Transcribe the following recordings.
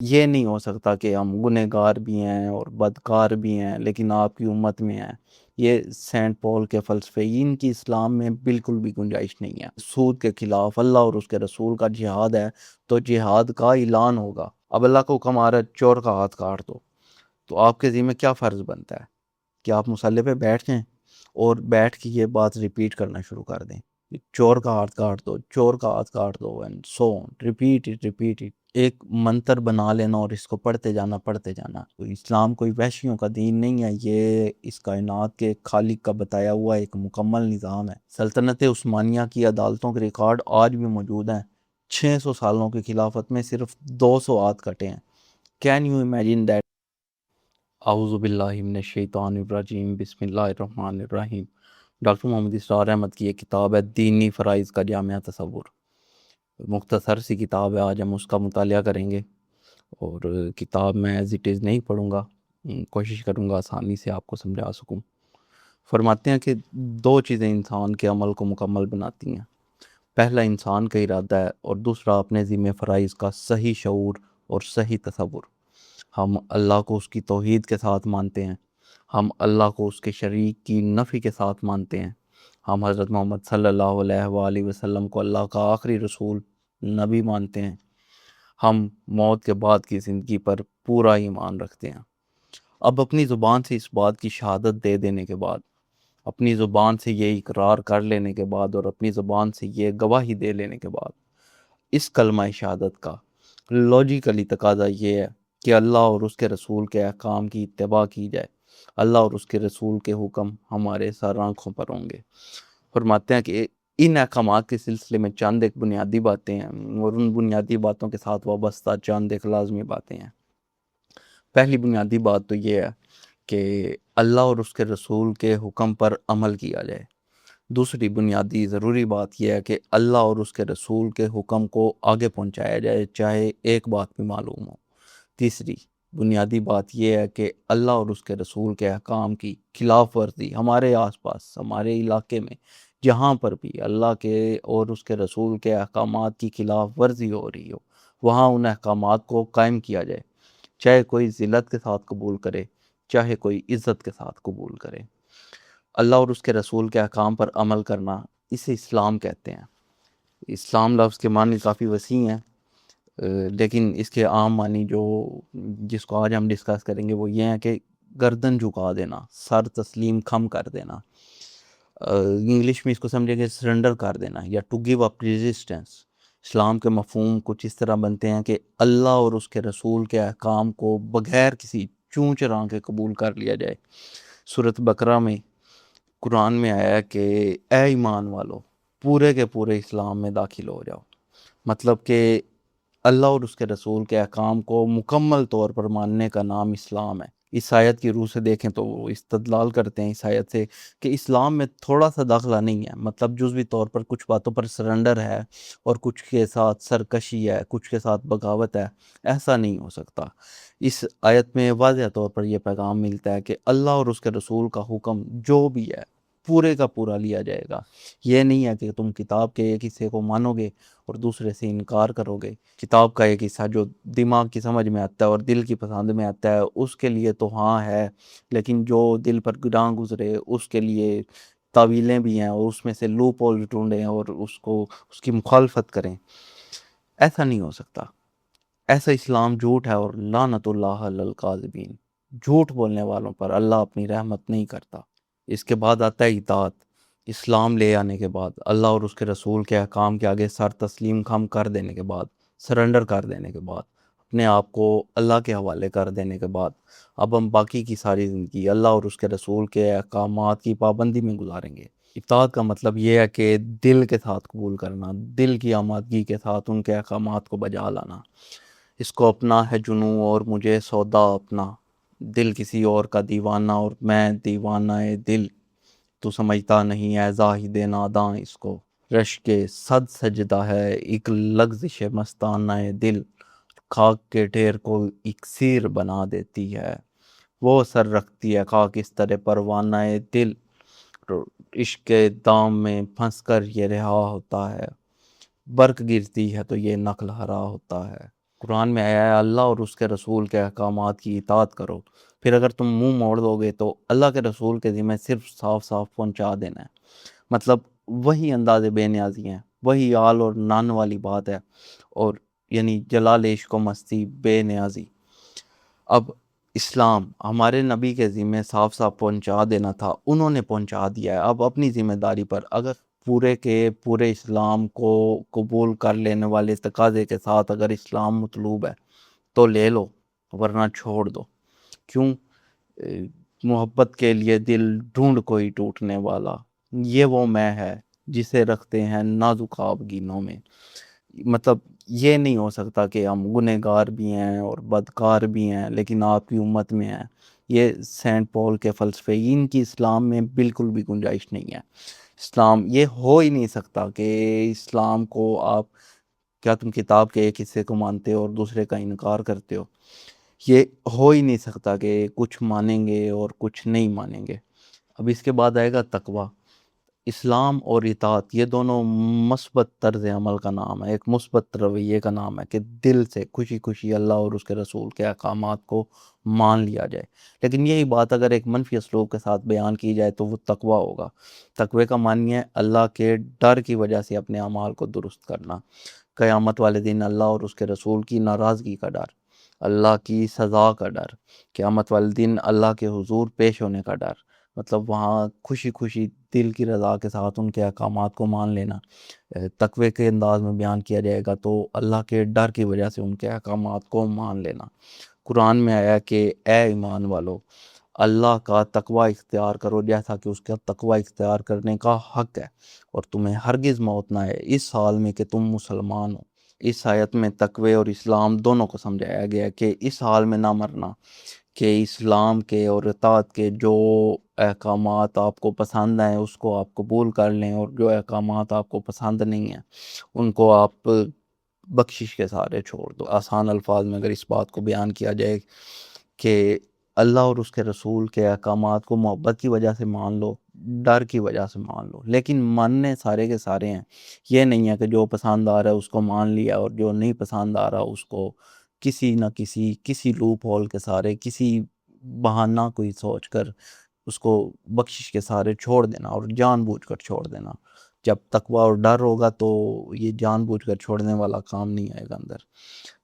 یہ نہیں ہو سکتا کہ ہم گنہگار بھی ہیں اور بدکار بھی ہیں لیکن آپ کی امت میں ہیں۔ یہ سینٹ پال کے فلسفے، ان کی اسلام میں بالکل بھی گنجائش نہیں ہے۔ سود کے خلاف اللہ اور اس کے رسول کا جہاد ہے تو جہاد کا اعلان ہوگا۔ اب اللہ کا حکم آ رہا ہے چور کا ہاتھ کاٹ دو، تو آپ کے ذمہ کیا فرض بنتا ہے کہ آپ مصلی پہ بیٹھ جائیں اور بیٹھ کے یہ بات ریپیٹ کرنا شروع کر دیں، چور کا ہاتھ کاٹ دو، چور کا ہاتھ کاٹ دو، اینڈ سو ریپیٹ اٹ۔ ایک منتر بنا لینا اور اس کو پڑھتے جانا۔ تو اسلام کوئی وحشیوں کا دین نہیں ہے، یہ اس کائنات کے خالق کا بتایا ہوا ایک مکمل نظام ہے۔ سلطنت عثمانیہ کی عدالتوں کے ریکارڈ آج بھی موجود ہیں۔ 600 سالوں کی خلافت میں صرف 200 ہاتھ کٹے ہیں۔ Can you imagine that? اعوذ باللہ من الشیطان الرجیم، بسم اللہ الرحمن الرحیم۔ ڈاکٹر محمد اسرار احمد کی ایک کتاب ہے دینی فرائض کا جامع تصور۔ مختصر سی کتاب ہے، آج ہم اس کا مطالعہ کریں گے، اور کتاب میں ایز اٹ از نہیں پڑھوں گا، کوشش کروں گا آسانی سے آپ کو سمجھا سکوں۔ فرماتے ہیں کہ دو چیزیں انسان کے عمل کو مکمل بناتی ہیں، پہلا انسان کا ارادہ ہے اور دوسرا اپنے ذمہ فرائض کا صحیح شعور اور صحیح تصور۔ ہم اللہ کو اس کی توحید کے ساتھ مانتے ہیں، ہم اللہ کو اس کے شریک کی نفی کے ساتھ مانتے ہیں، ہم حضرت محمد صلی اللہ علیہ وآلہ وسلم کو اللہ کا آخری رسول نبی مانتے ہیں، ہم موت کے بعد کی زندگی پر پورا ایمان رکھتے ہیں۔ اب اپنی زبان سے اس بات کی شہادت دے دینے کے بعد، اپنی زبان سے یہ اقرار کر لینے کے بعد اور اپنی زبان سے یہ گواہی دے لینے کے بعد، اس کلمہ شہادت کا لاجیکلی تقاضا یہ ہے کہ اللہ اور اس کے رسول کے احکام کی اتباع کی جائے۔ اللہ اور اس کے رسول کے حکم ہمارے سر آنکھوں پر ہوں گے۔ فرماتے ہیں کہ ان احکامات کے سلسلے میں چند ایک بنیادی باتیں ہیں، اور ان بنیادی باتوں کے ساتھ وابستہ چند ایک لازمی باتیں ہیں۔ پہلی بنیادی بات تو یہ ہے کہ اللہ اور اس کے رسول کے حکم پر عمل کیا جائے۔ دوسری بنیادی ضروری بات یہ ہے کہ اللہ اور اس کے رسول کے حکم کو آگے پہنچایا جائے، چاہے ایک بات بھی معلوم ہو۔ تیسری بنیادی بات یہ ہے کہ اللہ اور اس کے رسول کے احکام کی خلاف ورزی ہمارے آس پاس، ہمارے علاقے میں جہاں پر بھی اللہ کے اور اس کے رسول کے احکامات کی خلاف ورزی ہو رہی ہو، وہاں ان احکامات کو قائم کیا جائے، چاہے کوئی ذلت کے ساتھ قبول کرے، چاہے کوئی عزت کے ساتھ قبول کرے۔ اللہ اور اس کے رسول کے احکام پر عمل کرنا، اسے اسلام کہتے ہیں۔ اسلام لفظ کے معنی کافی وسیع ہیں، لیکن اس کے عام معنی جس کو آج ہم ڈسکس کریں گے وہ یہ ہے کہ گردن جھکا دینا، سر تسلیم خم کر دینا۔ انگلش میں اس کو سمجھے کہ سرنڈر کر دینا یا ٹو گیو اپ ریزسٹنس۔ اسلام کے مفہوم کچھ اس طرح بنتے ہیں کہ اللہ اور اس کے رسول کے احکام کو بغیر کسی چون چراں کے قبول کر لیا جائے۔ سورۃ بقرہ میں قرآن میں آیا ہے کہ اے ایمان والو، پورے کے پورے اسلام میں داخل ہو جاؤ۔ مطلب کہ اللہ اور اس کے رسول کے احکام کو مکمل طور پر ماننے کا نام اسلام ہے۔ اس آیت کی روح سے دیکھیں تو وہ استدلال کرتے ہیں اس آیت سے کہ اسلام میں تھوڑا سا داخلہ نہیں ہے، مطلب جزوی طور پر کچھ باتوں پر سرنڈر ہے اور کچھ کے ساتھ سرکشی ہے، کچھ کے ساتھ بغاوت ہے۔ ایسا نہیں ہو سکتا۔ اس آیت میں واضح طور پر یہ پیغام ملتا ہے کہ اللہ اور اس کے رسول کا حکم جو بھی ہے پورے کا پورا لیا جائے گا۔ یہ نہیں ہے کہ تم کتاب کے ایک حصے کو مانو گے اور دوسرے سے انکار کرو گے۔ کتاب کا ایک حصہ جو دماغ کی سمجھ میں آتا ہے اور دل کی پسند میں آتا ہے اس کے لیے تو ہاں ہے، لیکن جو دل پر گراں گزرے اس کے لیے تعویلیں بھی ہیں، اور اس میں سے لوپ ہول ڈھونڈیں اور اس کی مخالفت کریں۔ ایسا نہیں ہو سکتا۔ ایسا اسلام جھوٹ ہے، اور لعنت اللہ علی الکاذبین، جھوٹ بولنے والوں پر اللہ اپنی رحمت نہیں کرتا۔ اس کے بعد آتا ہے اطاعت۔ اسلام لے آنے کے بعد، اللہ اور اس کے رسول کے احکام کے آگے سر تسلیم خم کر دینے کے بعد، سرنڈر کر دینے کے بعد، اپنے آپ کو اللہ کے حوالے کر دینے کے بعد، اب ہم باقی کی ساری زندگی اللہ اور اس کے رسول کے احکامات کی پابندی میں گزاریں گے۔ اطاعت کا مطلب یہ ہے کہ دل کے ساتھ قبول کرنا، دل کی آمادگی کے ساتھ ان کے احکامات کو بجا لانا۔ اس کو اپنا ہے جنوں اور مجھے سودا اپنا، دل کسی اور کا دیوانہ اور میں دیوانہ دل، تو سمجھتا نہیں ہے زاہد ناداں اس کو، رش کے صد سجدہ ہے ایک لغزش مستانہ دل، خاک کے ڈھیر کو اکسیر بنا دیتی ہے، وہ سر رکھتی ہے خاک اس طرح پروانہ دل، عشق کے دام میں پھنس کر یہ رہا ہوتا ہے، برق گرتی ہے تو یہ نقل ہرا ہوتا ہے۔ قرآن میں آیا ہے اللہ اور اس کے رسول کے احکامات کی اطاعت کرو، پھر اگر تم منہ موڑ دو گے تو اللہ کے رسول کے ذمہ صرف صاف صاف پہنچا دینا ہے۔ مطلب وہی انداز بے نیازی ہیں، وہی آل اور نان والی بات ہے، اور یعنی جلال عشق و مستی بے نیازی۔ اب اسلام ہمارے نبی کے ذمہ صاف صاف پہنچا دینا تھا، انہوں نے پہنچا دیا ہے۔ اب اپنی ذمہ داری پر اگر پورے کے پورے اسلام کو قبول کر لینے والے تقاضے کے ساتھ اگر اسلام مطلوب ہے تو لے لو، ورنہ چھوڑ دو۔ کیوں؟ اے، محبت کے لیے دل ڈھونڈ کوئی ٹوٹنے والا، یہ وہ میں ہے جسے رکھتے ہیں نازک آبگینوں میں۔ مطلب یہ نہیں ہو سکتا کہ ہم گنہگار بھی ہیں اور بدکار بھی ہیں لیکن آپ کی امت میں ہیں۔ یہ سینٹ پول کے فلسفے، ان کی اسلام میں بالکل بھی گنجائش نہیں ہے۔ اسلام یہ ہو ہی نہیں سکتا کہ اسلام کو آپ، کیا تم کتاب کے ایک حصے کو مانتے ہو اور دوسرے کا انکار کرتے ہو؟ یہ ہو ہی نہیں سکتا کہ کچھ مانیں گے اور کچھ نہیں مانیں گے۔ اب اس کے بعد آئے گا تقویٰ۔ اسلام اور اطاعت یہ دونوں مثبت طرز عمل کا نام ہے، ایک مثبت رویے کا نام ہے کہ دل سے خوشی خوشی اللہ اور اس کے رسول کے احکامات کو مان لیا جائے۔ لیکن یہی بات اگر ایک منفی اسلوب کے ساتھ بیان کی جائے تو وہ تقویٰ ہوگا۔ تقوی کا معنی ہے اللہ کے ڈر کی وجہ سے اپنے اعمال کو درست کرنا، قیامت والے دن اللہ اور اس کے رسول کی ناراضگی کا ڈر، اللہ کی سزا کا ڈر، قیامت والے دن اللہ کے حضور پیش ہونے کا ڈر، مطلب وہاں خوشی خوشی دل کی رضا کے ساتھ ان کے احکامات کو مان لینا۔ تقوی کے انداز میں بیان کیا جائے گا تو اللہ کے ڈر کی وجہ سے ان کے احکامات کو مان لینا۔ قرآن میں آیا کہ اے ایمان والو، اللہ کا تقوی اختیار کرو جیسا کہ اس کا تقوی اختیار کرنے کا حق ہے، اور تمہیں ہرگز موت نہ ہے اس حال میں کہ تم مسلمان ہو۔ اس آیت میں تقوی اور اسلام دونوں کو سمجھایا گیا ہے کہ اس حال میں نہ مرنا کہ اسلام کے اور اطاعت کے جو احکامات آپ کو پسند ہیں اس کو آپ قبول کر لیں، اور جو احکامات آپ کو پسند نہیں ہیں ان کو آپ بخشش کے سہارے چھوڑ دو۔ آسان الفاظ میں اگر اس بات کو بیان کیا جائے کہ اللہ اور اس کے رسول کے احکامات کو محبت کی وجہ سے مان لو، ڈر کی وجہ سے مان لو، لیکن ماننے سارے کے سارے ہیں۔ یہ نہیں ہے کہ جو پسند آ رہا ہے اس کو مان لیا اور جو نہیں پسند آ رہا اس کو کسی نہ کسی لوپ ہول کے سارے، کسی بہانہ کوئی سوچ کر اس کو بخشش کے سارے چھوڑ دینا اور جان بوجھ کر چھوڑ دینا۔ جب تقوی اور ڈر ہوگا تو یہ جان بوجھ کر چھوڑنے والا کام نہیں آئے گا اندر۔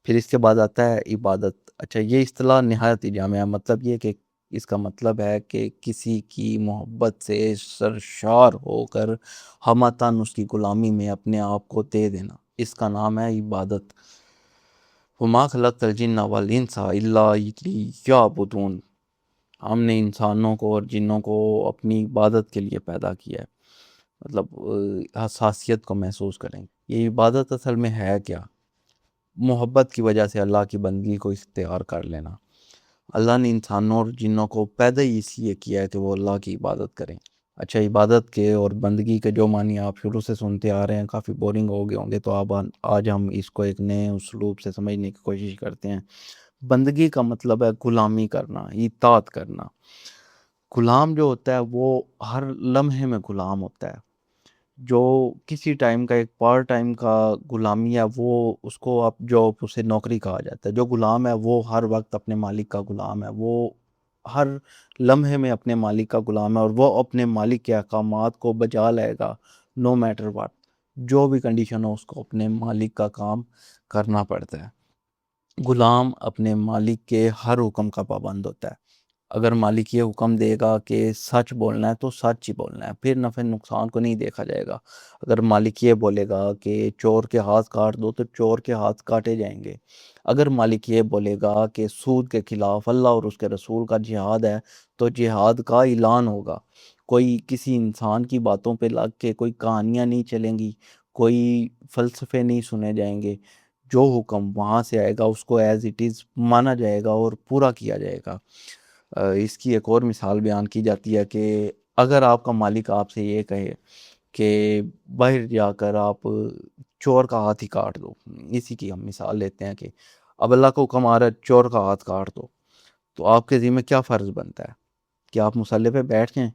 پھر اس کے بعد آتا ہے عبادت۔ اچھا، یہ اصطلاح نہایت ہی جامع ہے، مطلب یہ کہ اس کا مطلب ہے کہ کسی کی محبت سے سرشار ہو کر ہمتاً اس کی غلامی میں اپنے آپ کو دے دینا، اس کا نام ہے عبادت۔ وَمَا خَلَقْتُ الْجِنَّ وَالْإِنسَ إِلَّا لِيَعْبُدُونِ، ہم نے انسانوں کو اور جنوں کو اپنی عبادت کے لیے پیدا کیا ہے۔ مطلب حساسیت کو محسوس کریں، یہ عبادت اصل میں ہے کیا؟ محبت کی وجہ سے اللہ کی بندگی کو اختیار کر لینا۔ اللہ نے انسانوں اور جنوں کو پیدا ہی اس لیے کیا ہے کہ وہ اللہ کی عبادت کریں۔ اچھا، عبادت کے اور بندگی کے جو معنی آپ شروع سے سنتے آ رہے ہیں کافی بورنگ ہو گئے ہوں گے، تو آج ہم اس کو ایک نئے اسلوب سے سمجھنے کی کوشش کرتے ہیں۔ بندگی کا مطلب ہے غلامی کرنا، اطاعت کرنا۔ غلام جو ہوتا ہے وہ ہر لمحے میں غلام ہوتا ہے۔ جو کسی ٹائم کا ایک پارٹ ٹائم کا غلامی ہے وہ اس کو آپ جاب، اسے نوکری کہا جاتا ہے۔ جو غلام ہے وہ ہر وقت اپنے مالک کا غلام ہے، وہ ہر لمحے میں اپنے مالک کا غلام ہے، اور وہ اپنے مالک کے احکامات کو بجا لائے گا نو میٹر واٹ، جو بھی کنڈیشن ہو اس کو اپنے مالک کا کام کرنا پڑتا ہے۔ غلام اپنے مالک کے ہر حکم کا پابند ہوتا ہے۔ اگر مالک یہ حکم دے گا کہ سچ بولنا ہے تو سچ ہی بولنا ہے، پھر نفع نقصان کو نہیں دیکھا جائے گا۔ اگر مالک یہ بولے گا کہ چور کے ہاتھ کاٹ دو تو چور کے ہاتھ کاٹے جائیں گے۔ اگر مالک یہ بولے گا کہ سود کے خلاف اللہ اور اس کے رسول کا جہاد ہے تو جہاد کا اعلان ہوگا۔ کوئی کسی انسان کی باتوں پہ لگ کے کوئی کہانیاں نہیں چلیں گی، کوئی فلسفے نہیں سنے جائیں گے۔ جو حکم وہاں سے آئے گا اس کو ایز اٹ از مانا جائے گا اور پورا کیا جائے گا۔ اس کی ایک اور مثال بیان کی جاتی ہے کہ اگر آپ کا مالک آپ سے یہ کہے کہ باہر جا کر آپ چور کا ہاتھ ہی کاٹ دو، اسی کی ہم مثال لیتے ہیں کہ اب اللہ کا حکم آ رہا ہے چور کا ہاتھ کاٹ دو، تو آپ کے ذمہ کیا فرض بنتا ہے کہ آپ مصلی پہ بیٹھ جائیں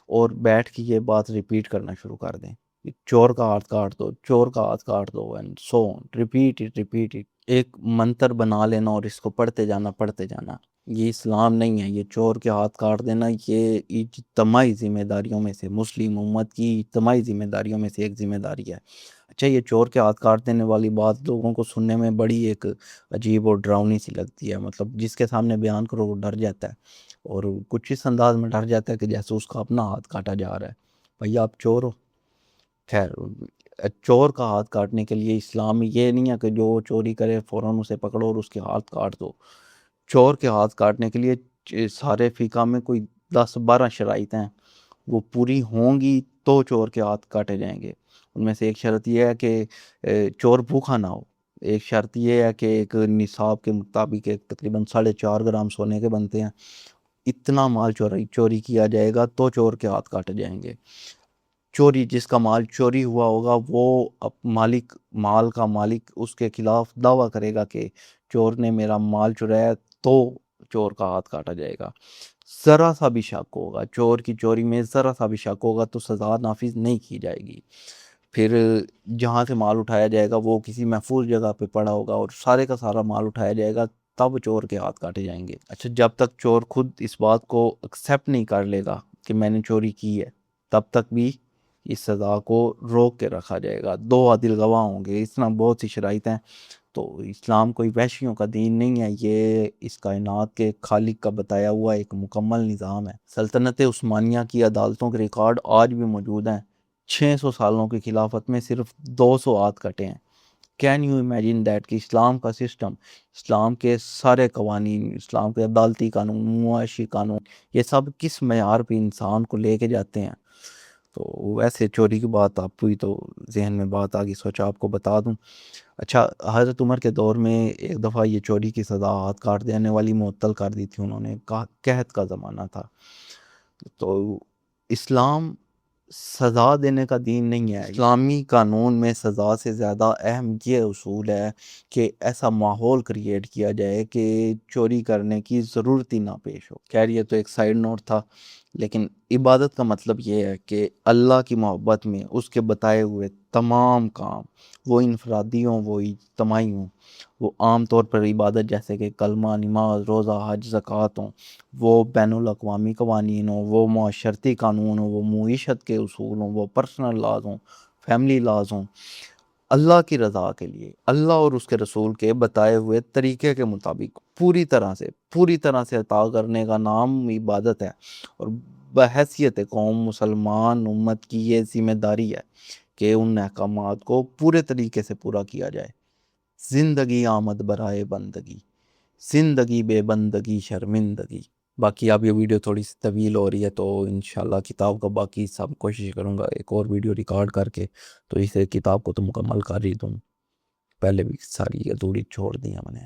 اور بیٹھ کے یہ بات ریپیٹ کرنا شروع کر دیں کہ چور کا ہاتھ کاٹ دو، چور کا ہاتھ کاٹ دو، اینڈ سو ریپیٹ اٹ ایک منتر بنا لینا اور اس کو پڑھتے جانا، یہ اسلام نہیں ہے۔ یہ چور کے ہاتھ کاٹ دینا یہ اجتماعی ذمہ داریوں میں سے، مسلم امت کی اجتماعی ذمہ داریوں میں سے ایک ذمہ داری ہے۔ اچھا، یہ چور کے ہاتھ کاٹ دینے والی بات لوگوں کو سننے میں بڑی ایک عجیب اور ڈراؤنی سی لگتی ہے، مطلب جس کے سامنے بیان کرو وہ ڈر جاتا ہے، اور کچھ اس انداز میں ڈر جاتا ہے کہ جیسے اس کا اپنا ہاتھ کاٹا جا رہا ہے۔ بھئی آپ چور ہو؟ خیر، چور کا ہاتھ کاٹنے کے لیے اسلام میں یہ نہیں ہے کہ جو چوری کرے فوراً اسے پکڑو اور اس کے ہاتھ کاٹ دو۔ چور کے ہاتھ کاٹنے کے لیے سارے فقہ میں کوئی 10-12 شرائط ہیں، وہ پوری ہوں گی تو چور کے ہاتھ کاٹے جائیں گے۔ ان میں سے ایک شرط یہ ہے کہ چور بھوکا نہ ہو، ایک شرط یہ ہے کہ ایک نصاب کے مطابق ایک تقریباً 4.5 گرام سونے کے بنتے ہیں، اتنا مال چوری کیا جائے گا تو چور کے ہاتھ کاٹے جائیں گے۔ چوری، جس کا مال چوری ہوا ہوگا وہ مال کا مالک اس کے خلاف دعویٰ کرے گا کہ چور نے میرا مال چرایا، تو چور کا ہاتھ کاٹا جائے گا۔ ذرا سا بھی شک ہوگا، چور کی چوری میں ذرا سا بھی شک ہوگا تو سزا نافذ نہیں کی جائے گی۔ پھر جہاں سے مال اٹھایا جائے گا وہ کسی محفوظ جگہ پہ پڑا ہوگا اور سارے کا سارا مال اٹھایا جائے گا، تب چور کے ہاتھ کاٹے جائیں گے۔ اچھا، جب تک چور خود اس بات کو ایکسیپٹ نہیں کر لے گا کہ میں نے چوری کی ہے، تب تک بھی اس سزا کو روک کے رکھا جائے گا۔ 2 عادل گواہ ہوں گے، اس طرح بہت سی شرائط ہیں۔ تو اسلام کوئی وحشیوں کا دین نہیں ہے، یہ اس کائنات کے خالق کا بتایا ہوا ایک مکمل نظام ہے۔ سلطنت عثمانیہ کی عدالتوں کے ریکارڈ آج بھی موجود ہیں۔ 600 سالوں کی خلافت میں صرف 200 ہاتھ کٹے ہیں۔ کین یو امیجن دیٹ کہ اسلام کا سسٹم، اسلام کے سارے قوانین، اسلام کے عدالتی قانون، معاشی قانون، یہ سب کس معیار پہ انسان کو لے کے جاتے ہیں۔ تو ویسے چوری کی بات آپ ہوئی تو ذہن میں بات آگئی، سوچا آپ کو بتا دوں۔ اچھا، حضرت عمر کے دور میں ایک دفعہ یہ چوری کی سزا ہاتھ کاٹ دینے والی معطل کر دی تھی انہوں نے، قحط کا زمانہ تھا۔ تو اسلام سزا دینے کا دین نہیں ہے۔ اسلامی قانون میں سزا سے زیادہ اہم یہ اصول ہے کہ ایسا ماحول کریٹ کیا جائے کہ چوری کرنے کی ضرورت ہی نہ پیش ہو۔ خیر، یہ تو ایک سائیڈ نوٹ تھا، لیکن عبادت کا مطلب یہ ہے کہ اللہ کی محبت میں اس کے بتائے ہوئے تمام کام، وہ انفرادی ہوں وہ اجتماعی ہوں، وہ عام طور پر عبادت جیسے کہ کلمہ، نماز، روزہ، حج، زکوٰۃ ہوں، وہ بین الاقوامی قوانین ہوں، وہ معاشرتی قانون ہوں، وہ معیشت کے اصول ہوں، وہ پرسنل لاز ہوں، فیملی لاز ہوں، اللہ کی رضا کے لیے، اللہ اور اس کے رسول کے بتائے ہوئے طریقے کے مطابق پوری طرح سے عطا کرنے کا نام عبادت ہے۔ اور بحیثیت قوم مسلمان امت کی یہ ذمہ داری ہے کہ ان احکامات کو پورے طریقے سے پورا کیا جائے۔ زندگی آمد برائے بندگی، زندگی بے بندگی شرمندگی۔ باقی اب یہ ویڈیو تھوڑی سی طویل ہو رہی ہے تو انشاءاللہ کتاب کا باقی سب کوشش کروں گا ایک اور ویڈیو ریکارڈ کر کے تو اسے کتاب کو تو مکمل کر ہی دوں، پہلے بھی ساری ادھوری چھوڑ دی ہیں میں نے۔